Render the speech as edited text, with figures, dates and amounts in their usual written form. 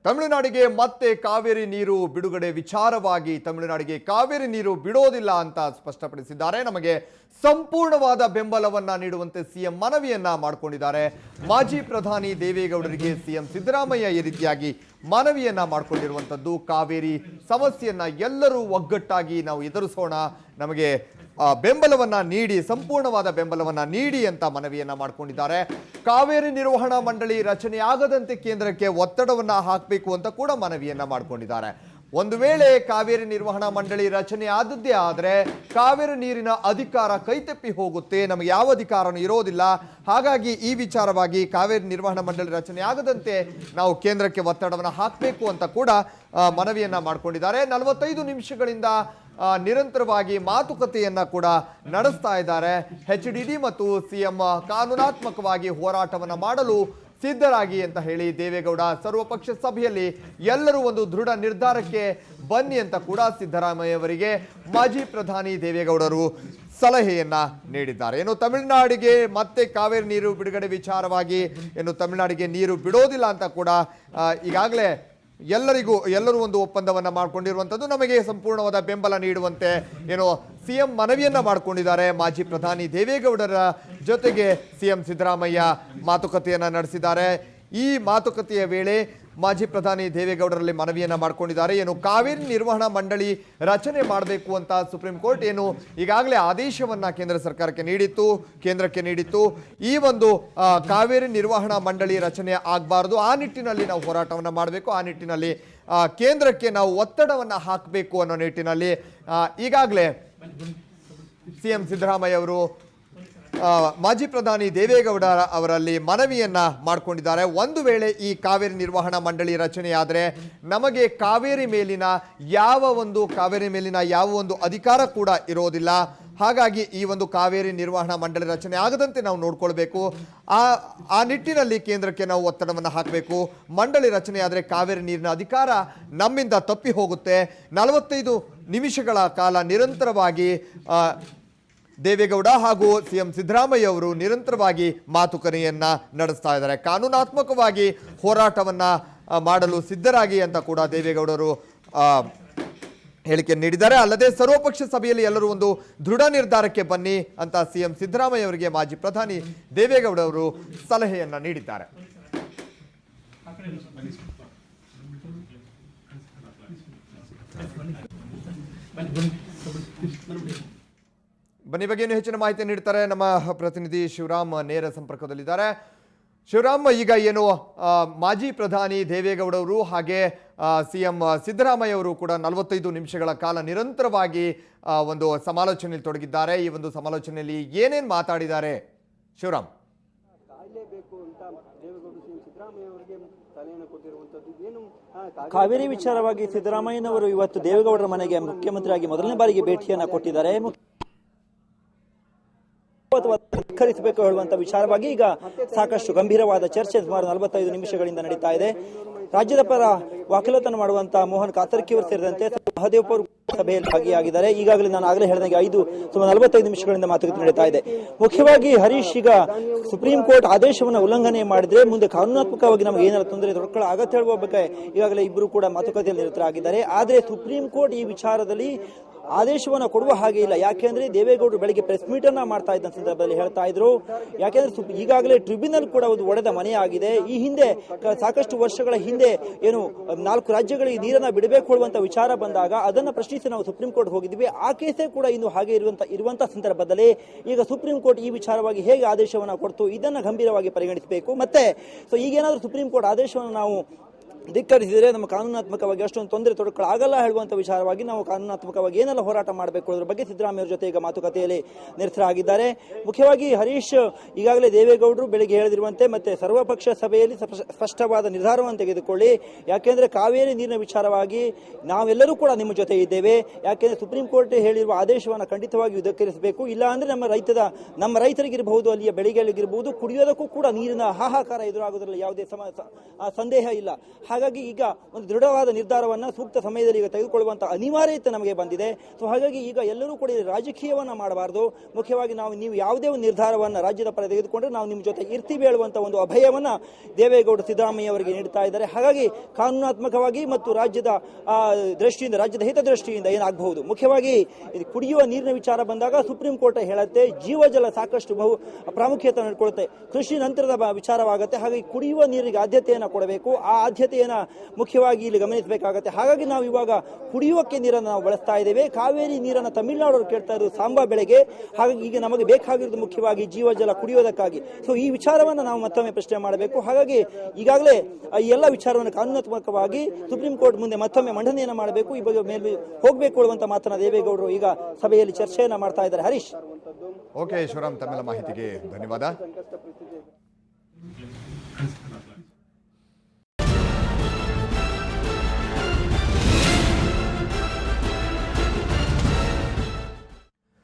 ತಮಿಳುನಾಡಿಗೆ ಮತ್ತೆ ಕಾವೇರಿ ನೀರು ಬಿಡುಗಡೆ ವಿಚಾರವಾಗಿ ತಮಿಳುನಾಡಿಗೆ ಕಾವೇರಿ ನೀರು ಬಿಡೋದಿಲ್ಲ ಅಂತ ಸ್ಪಷ್ಟಪಡಿಸಿದ್ದಾರೆ. ನಮಗೆ ಸಂಪೂರ್ಣವಾದ ಬೆಂಬಲವನ್ನ ನೀಡುವಂತೆ ಸಿಎಂ ಮನವಿಯನ್ನ ಮಾಡಿಕೊಂಡಿದ್ದಾರೆ. ಮಾಜಿ ಪ್ರಧಾನಿ ದೇವೇಗೌಡರಿಗೆ ಸಿಎಂ ಸಿದ್ದರಾಮಯ್ಯ ಈ ರೀತಿಯಾಗಿ ಮನವಿಯನ್ನ ಮಾಡಿಕೊಂಡಿರುವಂತದ್ದು. ಕಾವೇರಿ ಸಮಸ್ಯೆಯನ್ನ ಎಲ್ಲರೂ ಒಗ್ಗಟ್ಟಾಗಿ ನಾವು ಎದುರಿಸೋಣ, ನಮಗೆ ಬೆಂಬಲವನ್ನ ನೀಡಿ, ಸಂಪೂರ್ಣವಾದ ಬೆಂಬಲವನ್ನ ನೀಡಿ ಅಂತ ಮನವಿಯನ್ನ ಮಾಡಿಕೊಂಡಿದ್ದಾರೆ. ಕಾವೇರಿ ನಿರ್ವಹಣಾ ಮಂಡಳಿ ರಚನೆಯಾಗದಂತೆ ಕೇಂದ್ರಕ್ಕೆ ಒತ್ತಡವನ್ನ ಹಾಕಬೇಕು ಅಂತ ಕೂಡ ಮನವಿಯನ್ನ ಮಾಡಿಕೊಂಡಿದ್ದಾರೆ. ಒಂದು ವೇಳೆ ಕಾವೇರಿ ನಿರ್ವಹಣಾ ಮಂಡಳಿ ರಚನೆ ಆದದ್ದೇ ಆದರೆ ಕಾವೇರಿ ನೀರಿನ ಅಧಿಕಾರ ಕೈತಪ್ಪಿ ಹೋಗುತ್ತೆ, ನಮಗೆ ಯಾವ ಅಧಿಕಾರನೂ ಇರೋದಿಲ್ಲ. ಹಾಗಾಗಿ ಈ ವಿಚಾರವಾಗಿ ಕಾವೇರಿ ನಿರ್ವಹಣಾ ಮಂಡಳಿ ರಚನೆ ಆಗದಂತೆ ನಾವು ಕೇಂದ್ರಕ್ಕೆ ಒತ್ತಡವನ್ನು ಹಾಕಬೇಕು ಅಂತ ಕೂಡ ಮನವಿಯನ್ನ ಮಾಡಿಕೊಂಡಿದ್ದಾರೆ. 45 ನಿಮಿಷಗಳಿಂದ ನಿರಂತರವಾಗಿ ಮಾತುಕತೆಯನ್ನ ಕೂಡ ನಡೆಸ್ತಾ ಇದ್ದಾರೆ. HDD ಮತ್ತು ಸಿಎಂ ಕಾನೂನಾತ್ಮಕವಾಗಿ ಹೋರಾಟವನ್ನ ಮಾಡಲು ಸಿದ್ಧರಾಗಿ ಅಂತ ಹೇಳಿ ದೇವೇಗೌಡ ಸರ್ವಪಕ್ಷ ಸಭೆಯಲ್ಲಿ ಎಲ್ಲರೂ ಒಂದು ದೃಢ ನಿರ್ಧಾರಕ್ಕೆ ಬನ್ನಿ ಅಂತ ಕೂಡ ಸಿದ್ದರಾಮಯ್ಯ ಅವರಿಗೆ ಮಾಜಿ ಪ್ರಧಾನಿ ದೇವೇಗೌಡರು ಸಲಹೆಯನ್ನ ನೀಡಿದ್ದಾರೆ. ಏನು ತಮಿಳುನಾಡಿಗೆ ಮತ್ತೆ ಕಾವೇರಿ ನೀರು ಬಿಡುಗಡೆ ವಿಚಾರವಾಗಿ ತಮಿಳುನಾಡಿಗೆ ನೀರು ಬಿಡೋದಿಲ್ಲ ಅಂತ ಕೂಡ ಈಗಾಗಲೇ ಎಲ್ಲರೂ ಒಂದು ಒಪ್ಪಂದವನ್ನ ಮಾಡಿಕೊಂಡಿರುವಂಥದ್ದು. ನಮಗೆ ಸಂಪೂರ್ಣವಾದ ಬೆಂಬಲ ನೀಡುವಂತೆ ಸಿಎಂ ಮನವಿಯನ್ನ ಮಾಡಿಕೊಂಡಿದ್ದಾರೆ. ಮಾಜಿ ಪ್ರಧಾನಿ ದೇವೇಗೌಡರ ಜೊತೆಗೆ ಸಿಎಂ ಸಿದ್ದರಾಮಯ್ಯ ಮಾತುಕತೆಯನ್ನ ನಡೆಸಿದ್ದಾರೆ. ಈ ಮಾತುಕತೆಯ ವೇಳೆ ಮಾಜಿ ಪ್ರಧಾನಿ ದೇವೇಗೌಡರಲ್ಲಿ ಮನವಿಯನ್ನ ಮಾಡಿಕೊಂಡಿದ್ದಾರೆ. ಕಾವೇರಿ ನಿರ್ವಹಣಾ ಮಂಡಳಿ ರಚನೆ ಮಾಡಬೇಕು ಅಂತ ಸುಪ್ರೀಂ ಕೋರ್ಟ್ ಈಗಾಗಲೇ ಆದೇಶವನ್ನ ಕೇಂದ್ರ ಸರ್ಕಾರಕ್ಕೆ ನೀಡಿತ್ತು. ಈ ಒಂದು ಕಾವೇರಿ ನಿರ್ವಹಣಾ ಮಂಡಳಿ ರಚನೆ ಆಗಬಾರದು, ಆ ನಿಟ್ಟಿನಲ್ಲಿ ನಾವು ಹೋರಾಟವನ್ನ ಮಾಡಬೇಕು, ಆ ನಿಟ್ಟಿನಲ್ಲಿ ಕೇಂದ್ರಕ್ಕೆ ನಾವು ಒತ್ತಡವನ್ನ ಹಾಕಬೇಕು ಅನ್ನೋ ನಿಟ್ಟಿನಲ್ಲಿ ಈಗಾಗಲೇ ಸಿಎಂ ಸಿದ್ದರಾಮಯ್ಯ ಅವರು ಮಾಜಿ ಪ್ರಧಾನಿ ದೇವೇಗೌಡ ಅವರಲ್ಲಿ ಮನವಿಯನ್ನ ಮಾಡಿಕೊಂಡಿದ್ದಾರೆ. ಒಂದು ವೇಳೆ ಈ ಕಾವೇರಿ ನಿರ್ವಹಣಾ ಮಂಡಳಿ ರಚನೆಯಾದರೆ ನಮಗೆ ಕಾವೇರಿ ಮೇಲಿನ ಯಾವ ಒಂದು ಅಧಿಕಾರ ಕೂಡ ಇರೋದಿಲ್ಲ. ಹಾಗಾಗಿ ಈ ಒಂದು ಕಾವೇರಿ ನಿರ್ವಹಣಾ ಮಂಡಳಿ ರಚನೆ ಆಗದಂತೆ ನಾವು ನೋಡ್ಕೊಳ್ಬೇಕು. ಆ ನಿಟ್ಟಿನಲ್ಲಿ ಕೇಂದ್ರಕ್ಕೆ ನಾವು ಒತ್ತಡವನ್ನು ಹಾಕಬೇಕು. ಮಂಡಳಿ ರಚನೆ ಆದರೆ ಕಾವೇರಿ ನೀರಿನ ಅಧಿಕಾರ ನಮ್ಮಿಂದ ತಪ್ಪಿ ಹೋಗುತ್ತೆ. 45 ನಿಮಿಷಗಳ ಕಾಲ ನಿರಂತರವಾಗಿ ದೇವೇಗೌಡ ಹಾಗೂ ಸಿಎಂ ಸಿದ್ದರಾಮಯ್ಯ ಅವರು ನಿರಂತರವಾಗಿ ಮಾತುಕತೆಯನ್ನ ನಡೆಸ್ತಾ ಇದ್ದಾರೆ. ಕಾನೂನಾತ್ಮಕವಾಗಿ ಹೋರಾಟವನ್ನ ಮಾಡಲು ಸಿದ್ಧರಾಗಿ ಅಂತ ಕೂಡ ದೇವೇಗೌಡರು ಹೇಳಿಕೆ ನೀಡಿದ್ದಾರೆ. ಅಲ್ಲದೆ ಸರ್ವಪಕ್ಷ ಸಭೆಯಲ್ಲಿ ಎಲ್ಲರೂ ಒಂದು ದೃಢ ನಿರ್ಧಾರಕ್ಕೆ ಬನ್ನಿ ಅಂತ ಸಿಎಂ ಸಿದ್ದರಾಮಯ್ಯ ಅವರಿಗೆ ಮಾಜಿ ಪ್ರಧಾನಿ ದೇವೇಗೌಡ ಅವರು ಸಲಹೆಯನ್ನ ನೀಡಿದ್ದಾರೆ. ಬನ್ನಿ ಬಗ್ಗೆ ಹೆಚ್ಚಿನ ಮಾಹಿತಿ ನೀಡ್ತಾರೆ ನಮ್ಮ ಪ್ರತಿನಿಧಿ ಶಿವರಾಮ್ ನೇರ ಸಂಪರ್ಕದಲ್ಲಿದ್ದಾರೆ. ಶಿವರಾಮ್, ಈಗ ಮಾಜಿ ಪ್ರಧಾನಿ ದೇವೇಗೌಡವರು ಹಾಗೆ ಸಿಎಂ ಸಿದ್ದರಾಮಯ್ಯ ಅವರು ಕೂಡ 45 ನಿಮಿಷಗಳ ಕಾಲ ನಿರಂತರವಾಗಿ ಒಂದು ಸಮಾಲೋಚನೆಯಲ್ಲಿ ತೊಡಗಿದ್ದಾರೆ. ಈ ಒಂದು ಸಮಾಲೋಚನೆಯಲ್ಲಿ ಏನೇನು ಮಾತಾಡಿದ್ದಾರೆ ಶಿವರಾಮ್? ಕಾವೇರಿ ವಿಚಾರವಾಗಿ ಸಿದ್ದರಾಮಯ್ಯನವರು ಇವತ್ತು ದೇವೇಗೌಡರ ಮನೆಗೆ ಮುಖ್ಯಮಂತ್ರಿಯಾಗಿ ಮೊದಲನೇ ಬಾರಿಗೆ ಭೇಟಿಯನ್ನ ಕೊಟ್ಟಿದ್ದಾರೆ. ಧಿಕ್ಕರಿಸಬೇಕು ಹೇಳುವಂತ ವಿಚಾರವಾಗಿ ಈಗ ಸಾಕಷ್ಟು ಗಂಭೀರವಾದ ಚರ್ಚೆ ಸುಮಾರು 45 ನಿಮಿಷಗಳಿಂದ ನಡೀತಾ ಇದೆ. ರಾಜ್ಯದ ಪರ ವಕಾಲತನ ಮಾಡುವಂತಹ ಮೋಹನ್ ಕಾತರ್ಕಿಯವರು ಸೇರಿದಂತೆ ಮಹದೇವ್ ಅವರು ಸಭೆಯಲ್ಲಿ ಭಾಗಿಯಾಗಿದ್ದಾರೆ. ಈಗಾಗಲೇ ನಾನು ಆಗಲೇ ಹೇಳಿದಾಗ ಸುಮಾರು 45 ನಿಮಿಷಗಳಿಂದ ಮಾತುಕತೆ ನಡೀತಾ ಇದೆ. ಮುಖ್ಯವಾಗಿ ಹರೀಶ್, ಈಗ ಸುಪ್ರೀಂ ಕೋರ್ಟ್ ಆದೇಶವನ್ನು ಉಲ್ಲಂಘನೆ ಮಾಡಿದ್ರೆ ಮುಂದೆ ಕಾನೂನಾತ್ಮಕವಾಗಿ ನಮಗೆ ಏನಾದ್ರು ತೊಂದರೆ ದೊರಕಳ ಆಗತ್ತೆ ಹೇಳುವ ಬಗ್ಗೆ ಈಗಾಗಲೇ ಇಬ್ಬರು ಕೂಡ ಮಾತುಕತೆಯಲ್ಲಿ ನಿರತರಾಗಿದ್ದಾರೆ. ಆದರೆ ಸುಪ್ರೀಂ ಕೋರ್ಟ್ ಈ ವಿಚಾರದಲ್ಲಿ ಆದೇಶವನ್ನು ಕೊಡುವ ಹಾಗೆ ಇಲ್ಲ. ಯಾಕೆಂದ್ರೆ ದೇವೇಗೌಡರು ಬೆಳಗ್ಗೆ ಪ್ರೆಸ್ ಮೀಟ್ ಅನ್ನ ಮಾಡ್ತಾ ಇದ್ದ ಸಂದರ್ಭದಲ್ಲಿ ಹೇಳ್ತಾ ಇದ್ರು, ಯಾಕೆಂದ್ರೆ ಈಗಾಗಲೇ ಟ್ರಿಬ್ಯುನಲ್ ಕೂಡ ಒಂದು ಒಡೆದ ಮನೆಯಾಗಿದೆ. ಈ ಹಿಂದೆ ಸಾಕಷ್ಟು ವರ್ಷಗಳ ಹಿಂದೆ 4 ರಾಜ್ಯಗಳಿಗೆ ನೀರನ್ನ ಬಿಡಬೇಕು ಕೊಡುವಂತ ವಿಚಾರ ಬಂದಾಗ ಅದನ್ನ ಪ್ರಶ್ನಿಸಿ ನಾವು ಸುಪ್ರೀಂ ಕೋರ್ಟ್ ಹೋಗಿದ್ವಿ. ಆ ಕೇಸೇ ಕೂಡ ಇನ್ನು ಹಾಗೆ ಇರುವಂತಹ ಸಂದರ್ಭದಲ್ಲಿ ಈಗ ಸುಪ್ರೀಂ ಕೋರ್ಟ್ ಈ ವಿಚಾರವಾಗಿ ಹೇಗೆ ಆದೇಶವನ್ನು ಕೊಡ್ತು ಇದನ್ನ ಗಂಭೀರವಾಗಿ ಪರಿಗಣಿಸಬೇಕು. ಮತ್ತೆ ಈಗೇನಾದ್ರೂ ಸುಪ್ರೀಂ ಕೋರ್ಟ್ ಆದೇಶವನ್ನು ನಾವು ಧಿಕ್ಕರಿಸಿದರೆ ನಮ್ಮ ಕಾನೂನಾತ್ಮಕವಾಗಿ ಅಷ್ಟೊಂದು ತೊಂದರೆ ತೊಡಕಲಾಗಲ್ಲ ಹೇಳುವಂತ ವಿಚಾರವಾಗಿ ನಾವು ಕಾನೂನಾತ್ಮಕವಾಗಿ ಏನೆಲ್ಲ ಹೋರಾಟ ಮಾಡಬೇಕು ಅದರ ಬಗ್ಗೆ ಸಿದ್ದರಾಮಯ್ಯ ಜೊತೆ ಈಗ ಮಾತುಕತೆಯಲ್ಲಿ ನಿರತರಾಗಿದ್ದಾರೆ. ಮುಖ್ಯವಾಗಿ ಹರೀಶ್ ಈಗಾಗಲೇ ದೇವೇಗೌಡರು ಬೆಳಿಗ್ಗೆ ಹೇಳಿರುವಂತೆ ಮತ್ತೆ ಸರ್ವಪಕ್ಷ ಸಭೆಯಲ್ಲಿ ಸ್ಪಷ್ಟವಾದ ನಿರ್ಧಾರವನ್ನು ತೆಗೆದುಕೊಳ್ಳಿ, ಯಾಕೆಂದ್ರೆ ಕಾವೇರಿ ನೀರಿನ ವಿಚಾರವಾಗಿ ನಾವೆಲ್ಲರೂ ಕೂಡ ನಿಮ್ಮ ಜೊತೆ ಇದ್ದೇವೆ. ಯಾಕೆಂದ್ರೆ ಸುಪ್ರೀಂ ಕೋರ್ಟ್ ಹೇಳಿರುವ ಆದೇಶವನ್ನು ಖಂಡಿತವಾಗಿ ಧಿಕ್ಕರಿಸಬೇಕು. ಇಲ್ಲ ಅಂದ್ರೆ ನಮ್ಮ ರೈತರಿಗಿರಬಹುದು, ಅಲ್ಲಿಯ ಬೆಳೆಗಳಿಗಿರಬಹುದು, ಕುಡಿಯೋದಕ್ಕೂ ಕೂಡ ನೀರಿನ ಹಾಹಾಕಾರ ಎದುರಾಗುವುದರಲ್ಲಿ ಯಾವುದೇ ಸಂದೇಹ ಇಲ್ಲ. ಹಾಗಾಗಿ ಈಗ ಒಂದು ದೃಢವಾದ ನಿರ್ಧಾರವನ್ನ ಸೂಕ್ತ ಸಮಯದಲ್ಲಿ ಈಗ ತೆಗೆದುಕೊಳ್ಳುವಂತಹ ಅನಿವಾರ್ಯತೆ ನಮಗೆ ಬಂದಿದೆ. ಸೊ ಹಾಗಾಗಿ ಈಗ ಎಲ್ಲರೂ ಕೂಡ ರಾಜಕೀಯವನ್ನ ಮಾಡಬಾರದು. ಮುಖ್ಯವಾಗಿ ನೀವು ಯಾವುದೇ ಒಂದು ನಿರ್ಧಾರವನ್ನ ರಾಜ್ಯದ ಪರ ತೆಗೆದುಕೊಂಡ್ರೆ ನಾವು ನಿಮ್ಮ ಜೊತೆ ಇರ್ತೀವಿ ಹೇಳುವಂತ ಒಂದು ಅಭಯವನ್ನ ದೇವೇಗೌಡರು ಸಿದ್ದರಾಮಯ್ಯ ಅವರಿಗೆ ನೀಡ್ತಾ ಇದ್ದಾರೆ. ಹಾಗಾಗಿ ಕಾನೂನಾತ್ಮಕವಾಗಿ ಮತ್ತು ರಾಜ್ಯದ ದೃಷ್ಟಿಯಿಂದ, ರಾಜ್ಯದ ಹಿತದೃಷ್ಟಿಯಿಂದ ಏನಾಗಬಹುದು, ಮುಖ್ಯವಾಗಿ ಕುಡಿಯುವ ನೀರಿನ ವಿಚಾರ ಬಂದಾಗ ಸುಪ್ರೀಂ ಕೋರ್ಟ್ ಹೇಳುತ್ತೆ ಜೀವಜಲ ಸಾಕಷ್ಟು ಪ್ರಾಮುಖ್ಯತೆ ನೀಡಿಕೊಳ್ಳುತ್ತೆ. ಕೃಷಿ ನಂತರದ ವಿಚಾರವಾಗುತ್ತೆ. ಹಾಗಾಗಿ ಕುಡಿಯುವ ನೀರಿಗೆ ಆದ್ಯತೆಯನ್ನು ಕೊಡಬೇಕು. ಆ ಆದ್ಯತೆಯನ್ನ ಮುಖ್ಯವಾಗಿ ಇಲ್ಲಿ ಗಮನಿಸಬೇಕಾಗುತ್ತೆ. ಹಾಗಾಗಿ ನಾವು ಇವಾಗ ಕುಡಿಯುವಕ್ಕೆ ನೀರನ್ನು ನಾವು ಬಳಸ್ತಾ ಇದ್ದೇವೆ. ಕಾವೇರಿ ನೀರನ್ನು ತಮಿಳುನಾಡವರು ಕೇಳ್ತಾ ಇರೋದು ಸಾಂಬಾ ಬೆಳೆಗೆ. ಹಾಗಾಗಿ ಈಗ ನಮಗೆ ಬೇಕಾಗಿರೋದು ಮುಖ್ಯವಾಗಿ ಜೀವಜಲ ಕುಡಿಯೋದಕ್ಕಾಗಿ. ಸೊ ಈ ವಿಚಾರವನ್ನು ನಾವು ಮತ್ತೊಮ್ಮೆ ಪ್ರಶ್ನೆ ಮಾಡಬೇಕು. ಹಾಗಾಗಿ ಈಗಾಗಲೇ ಈ ಎಲ್ಲ ವಿಚಾರವನ್ನು ಕಾನೂನಾತ್ಮಕವಾಗಿ ಸುಪ್ರೀಂ ಕೋರ್ಟ್ ಮುಂದೆ ಮತ್ತೊಮ್ಮೆ ಮಂಡನೆಯನ್ನು ಮಾಡಬೇಕು. ಈ ಬಗ್ಗೆ ಮೇಲೆ ಹೋಗಬೇಕು ಅನ್ನುವಂತ ಮಾತನ್ನ ದೇವೇಗೌಡರು ಈಗ ಸಭೆಯಲ್ಲಿ ಚರ್ಚೆಯನ್ನ ಮಾಡ್ತಾ ಇದ್ದಾರೆ. ಹರೀಶ್. ಓಕೆ ಶಿವರಾಮ್, ತಮ್ಮೆಲ್ಲ ಮಾಹಿತಿಗೆ ಧನ್ಯವಾದ.